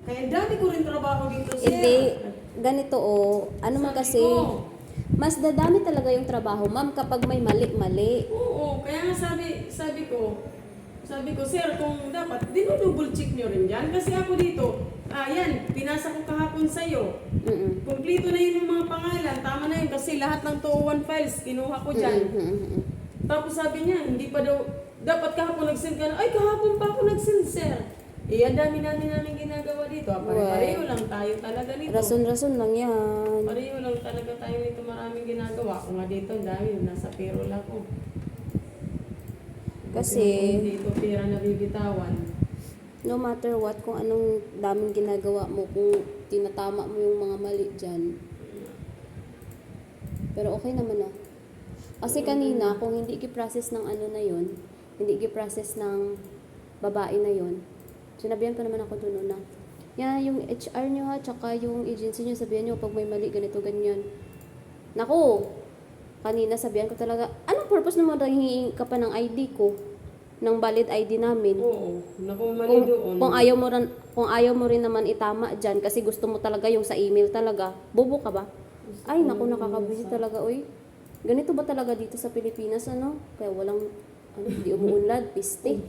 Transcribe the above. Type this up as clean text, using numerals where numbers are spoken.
Kaya dami ko rin trabaho dito, sir. Hindi, ganito ano man kasi, mas dadami talaga yung trabaho, ma'am, kapag may mali-mali. Oo, kaya nga sabi ko, sir, kung dapat, double check nyo rin dyan. Kasi ako dito, yan, pinasa ko kahapon sa'yo. Kompleto na yun yung mga pangalan, tama na yun. Kasi lahat ng 201 files, kinuha ko dyan. Tapos sabi niya, hindi pa daw, dapat kahapon nag-send ka na, ay kahapon pa ako nag-send, sir. Ang dami namin ginagawa dito. Pareho lang tayo talaga nito. Rason-rason lang yan. Pareho lang talaga tayo nito, maraming ginagawa. Ako nga dito, ang dami, nasa payroll ako. Kasi, dito pera na bibitawan. no matter what, kung anong daming ginagawa mo, kung tinatama mo yung mga mali dyan. Pero okay naman Kasi kanina, kung hindi i-process ng ano na yun, hindi i-process ng babae na yun, sinabihan pa naman ako doon na, yan, yung HR nyo ha, tsaka yung agency nyo, sabihan nyo pag may mali, ganito, ganyan. Naku, kanina sabihan ko talaga, anong purpose naman na hihingi ka pa ng ID ko? Ng valid ID namin? Oo, naku, mali doon. Kung ayaw mo rin naman itama dyan, kasi gusto mo talaga yung sa email talaga, bobo ka ba? Ay, naku, nakakabisi talaga, uy. Ganito ba talaga dito sa Pilipinas, ano? Kaya walang, hindi umuunlad, piste.